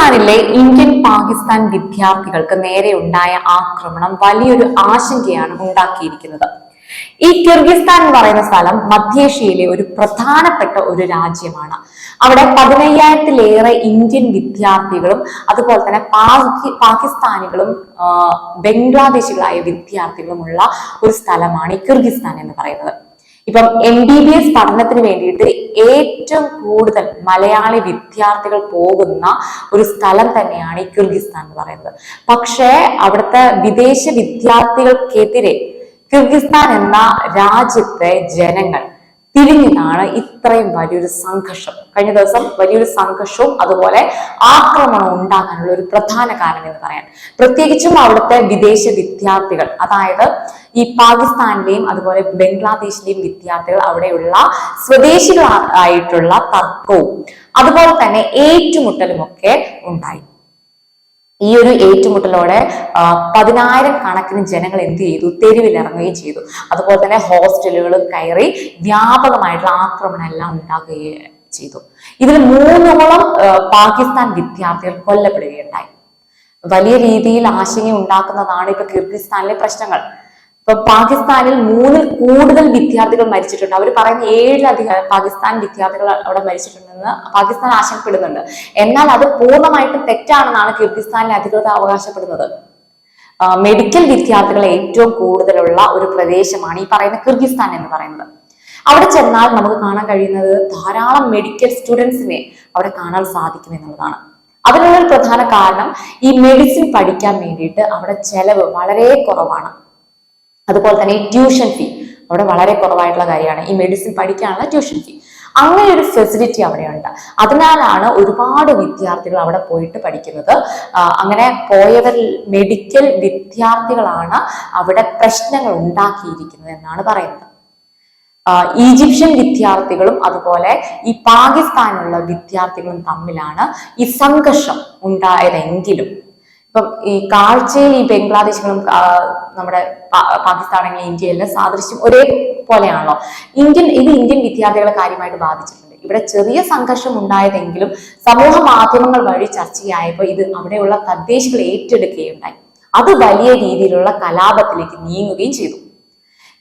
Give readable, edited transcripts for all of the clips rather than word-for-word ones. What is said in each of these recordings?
കിർഗിസ്ഥാനിലെ Indian Pakistan വിദ്യാർത്ഥികൾക്ക് നേരെ ഉണ്ടായ ആക്രമണം വലിയൊരു ആശങ്കയാണ് ഉണ്ടാക്കിയിരിക്കുന്നത്. ഈ കിർഗിസ്ഥാൻ എന്ന് പറയുന്ന സ്ഥലം മധ്യേഷ്യയിലെ ഒരു പ്രധാനപ്പെട്ട ഒരു രാജ്യമാണ്. അവിടെ 15,000-ലേറെ ഇന്ത്യൻ വിദ്യാർത്ഥികളും അതുപോലെ തന്നെ പാകിസ്ഥാനികളും ബംഗ്ലാദേശികളായ വിദ്യാർത്ഥികളുമുള്ള ഒരു സ്ഥലമാണ് ഈ കിർഗിസ്ഥാൻ എന്ന് പറയുന്നത്. ഇപ്പം MBBS പഠനത്തിന് വേണ്ടിയിട്ട് ഏറ്റവും കൂടുതൽ മലയാളി വിദ്യാർത്ഥികൾ പോകുന്ന ഒരു സ്ഥലം തന്നെയാണ് ഈ കിർഗിസ്ഥാൻ എന്ന് പറയുന്നത്. പക്ഷേ അവിടുത്തെ വിദേശ വിദ്യാർത്ഥികൾക്കെതിരെ കിർഗിസ്ഥാൻ എന്ന രാജ്യത്തെ ജനങ്ങൾ തിരിഞ്ഞാണ് ഇത്രയും വലിയൊരു സംഘർഷം. കഴിഞ്ഞ ദിവസം വലിയൊരു സംഘർഷവും അതുപോലെ ആക്രമണവും ഉണ്ടാകാനുള്ള ഒരു പ്രധാന കാരണം എന്ന് പറയാൻ, പ്രത്യേകിച്ചും അവിടുത്തെ വിദേശ വിദ്യാർത്ഥികൾ, അതായത് ഈ പാകിസ്ഥാനിലെയും അതുപോലെ ബംഗ്ലാദേശിലെയും വിദ്യാർത്ഥികൾ അവിടെയുള്ള സ്വദേശികളായിട്ടുള്ള തർക്കവും അതുപോലെ തന്നെ ഏറ്റുമുട്ടലും ഒക്കെ ഉണ്ടായി. ഈ ഒരു ഏറ്റുമുട്ടലോടെ 10,000 കണക്കിന് ജനങ്ങൾ എന്ത് ചെയ്തു, തെരുവിലിറങ്ങുകയും ചെയ്തു. അതുപോലെ തന്നെ ഹോസ്റ്റലുകൾ കയറി വ്യാപകമായിട്ടുള്ള ആക്രമണം എല്ലാം ഉണ്ടാകുകയും ചെയ്തു. ഇതിൽ 3ഓളം പാകിസ്ഥാൻ വിദ്യാർത്ഥികൾ കൊല്ലപ്പെടുകയുണ്ടായി. വലിയ രീതിയിൽ ആശങ്ക ഉണ്ടാക്കുന്നതാണ് ഇപ്പൊ കിർഗിസ്ഥാനിലെ പ്രശ്നങ്ങൾ. ഇപ്പൊ പാകിസ്ഥാനിൽ 3-ൽ കൂടുതൽ വിദ്യാർത്ഥികൾ മരിച്ചിട്ടുണ്ട്. അവർ പറയുന്ന 7 പാകിസ്ഥാൻ വിദ്യാർത്ഥികൾ അവിടെ മരിച്ചിട്ടുണ്ടെന്ന് പാകിസ്ഥാൻ ആശങ്കപ്പെടുന്നുണ്ട്. എന്നാൽ അത് പൂർണ്ണമായിട്ടും തെറ്റാണെന്നാണ് കിർഗിസ്ഥാനിലെ അധികൃതർ അവകാശപ്പെടുന്നത്. മെഡിക്കൽ വിദ്യാർത്ഥികൾ ഏറ്റവും കൂടുതലുള്ള ഒരു പ്രദേശമാണ് ഈ പറയുന്ന കിർഗിസ്ഥാൻ എന്ന് പറയുന്നത്. അവിടെ ചെന്നാൽ നമുക്ക് കാണാൻ കഴിയുന്നത് ധാരാളം മെഡിക്കൽ സ്റ്റുഡൻസിനെ അവിടെ കാണാൻ സാധിക്കും എന്നുള്ളതാണ്. അതിനുള്ള ഒരു പ്രധാന കാരണം ഈ മെഡിസിൻ പഠിക്കാൻ വേണ്ടിയിട്ട് അവിടെ ചെലവ് വളരെ കുറവാണ്. അതുപോലെ തന്നെ ട്യൂഷൻ ഫീ അവിടെ വളരെ കുറവായിട്ടുള്ള കാര്യമാണ്. ഈ മെഡിസിൻ പഠിക്കാനുള്ള ട്യൂഷൻ ഫീ, അങ്ങനെ ഒരു ഫെസിലിറ്റി അവിടെയുണ്ട്. അതിനാലാണ് ഒരുപാട് വിദ്യാർത്ഥികൾ അവിടെ പോയിട്ട് പഠിക്കുന്നത്. അങ്ങനെ പോയവരിൽ മെഡിക്കൽ വിദ്യാർത്ഥികളാണ് അവിടെ പ്രശ്നങ്ങൾ ഉണ്ടാക്കിയിരിക്കുന്നത് എന്നാണ് പറയുന്നത്. ഈജിപ്ഷ്യൻ വിദ്യാർത്ഥികളും അതുപോലെ ഈ പാകിസ്ഥാനിലുള്ള വിദ്യാർത്ഥികളും തമ്മിലാണ് ഈ സംഘർഷം ഉണ്ടായതെങ്കിലും ഇപ്പം ഈ കാഴ്ചയിൽ ഈ ബംഗ്ലാദേശികളും നമ്മുടെ പാകിസ്ഥാനെങ്കിലും ഇന്ത്യയിലെ സാദൃശ്യം ഒരേപോലെയാണല്ലോ. ഇന്ത്യൻ വിദ്യാർത്ഥികളെ കാര്യമായിട്ട് ബാധിച്ചിട്ടുണ്ട്. ഇവിടെ ചെറിയ സംഘർഷം ഉണ്ടായതെങ്കിലും സമൂഹ മാധ്യമങ്ങൾ വഴി ചർച്ചയായപ്പോൾ ഇത് അവിടെയുള്ള തദ്ദേശികൾ ഏറ്റെടുക്കുകയുണ്ടായി. അത് വലിയ രീതിയിലുള്ള കലാപത്തിലേക്ക് നീങ്ങുകയും ചെയ്തു.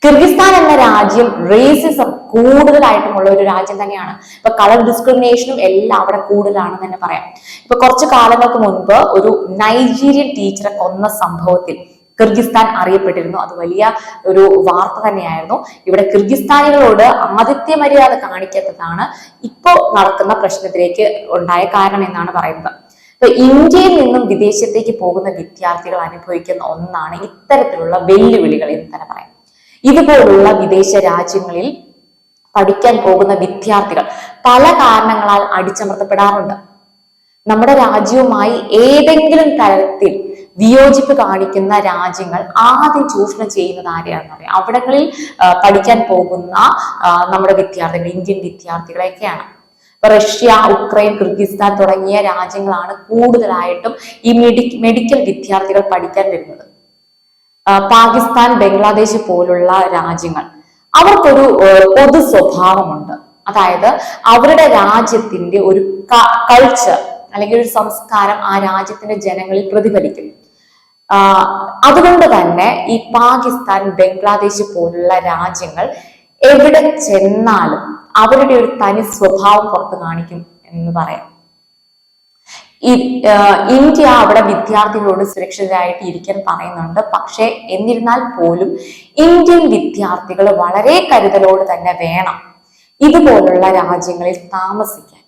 കിർഗിസ്ഥാൻ എന്ന രാജ്യം റേസിസം കൂടുതലായിട്ടുമുള്ള ഒരു രാജ്യം തന്നെയാണ്. ഇപ്പൊ കളർ ഡിസ്ക്രിമിനേഷനും എല്ലാം അവിടെ കൂടുതലാണെന്ന് തന്നെ പറയാം. ഇപ്പൊ കുറച്ചു കാലങ്ങൾക്ക് മുൻപ് ഒരു നൈജീരിയൻ ടീച്ചറെ കൊന്ന സംഭവത്തിൽ കിർഗിസ്ഥാൻ അറിയപ്പെട്ടിരുന്നു. അത് വലിയ ഒരു വാർത്ത തന്നെയായിരുന്നു. ഇവിടെ കിർഗിസ്ഥാനികളോട് ആതിഥ്യ മര്യാദ കാണിക്കാത്തതാണ് ഇപ്പോൾ നടക്കുന്ന പ്രശ്നത്തിലേക്ക് ഉണ്ടായ കാരണം എന്നാണ് പറയുന്നത്. ഇപ്പൊ ഇന്ത്യയിൽ നിന്നും വിദേശത്തേക്ക് പോകുന്ന വിദ്യാർത്ഥികൾ അനുഭവിക്കുന്ന ഒന്നാണ് ഇത്തരത്തിലുള്ള വെല്ലുവിളികൾ എന്ന് തന്നെ പറയാം. ഇതുപോലുള്ള വിദേശ രാജ്യങ്ങളിൽ പഠിക്കാൻ പോകുന്ന വിദ്യാർത്ഥികൾ പല കാരണങ്ങളാൽ അടിച്ചമർത്തപ്പെടാറുണ്ട്. നമ്മുടെ രാജ്യവുമായി ഏതെങ്കിലും തരത്തിൽ വിയോജിപ്പ് കാണിക്കുന്ന രാജ്യങ്ങൾ ആദ്യം ചൂഷണം ചെയ്യുന്നത് ആരെയാണെന്ന് പറയാം. അവിടങ്ങളിൽ പഠിക്കാൻ പോകുന്ന നമ്മുടെ വിദ്യാർത്ഥികൾ, ഇന്ത്യൻ വിദ്യാർത്ഥികളെയൊക്കെയാണ്. റഷ്യ, ഉക്രൈൻ, കിർഗിസ്ഥാൻ തുടങ്ങിയ രാജ്യങ്ങളാണ് കൂടുതലായിട്ടും ഈ മെഡിക്കൽ വിദ്യാർത്ഥികൾ പഠിക്കാൻ വരുന്നത്. പാകിസ്ഥാൻ, ബംഗ്ലാദേശ് പോലുള്ള രാജ്യങ്ങൾ അവർക്കൊരു പൊതു സ്വഭാവമുണ്ട്. അതായത് അവരുടെ രാജ്യത്തിന്റെ ഒരു കൾച്ചർ അല്ലെങ്കിൽ ഒരു സംസ്കാരം ആ രാജ്യത്തിന്റെ ജനങ്ങളിൽ പ്രതിഫലിക്കും. അതുകൊണ്ട് തന്നെ ഈ പാകിസ്ഥാൻ, ബംഗ്ലാദേശ് പോലുള്ള രാജ്യങ്ങൾ എവിടെ ചെന്നാലും അവരുടെ ഒരു തനി സ്വഭാവം പുറത്തു കാണിക്കും എന്ന് പറയാം. ഇന്ത്യ അവിടെ വിദ്യാർത്ഥികളോട് സുരക്ഷിതരായിട്ട് ഇരിക്കാൻ പറയുന്നുണ്ട്. പക്ഷെ എന്നിരുന്നാൽ പോലും ഇന്ത്യൻ വിദ്യാർത്ഥികൾ വളരെ കരുതലോട് തന്നെ വേണം ഇതുപോലുള്ള രാജ്യങ്ങളിൽ താമസിക്കാൻ.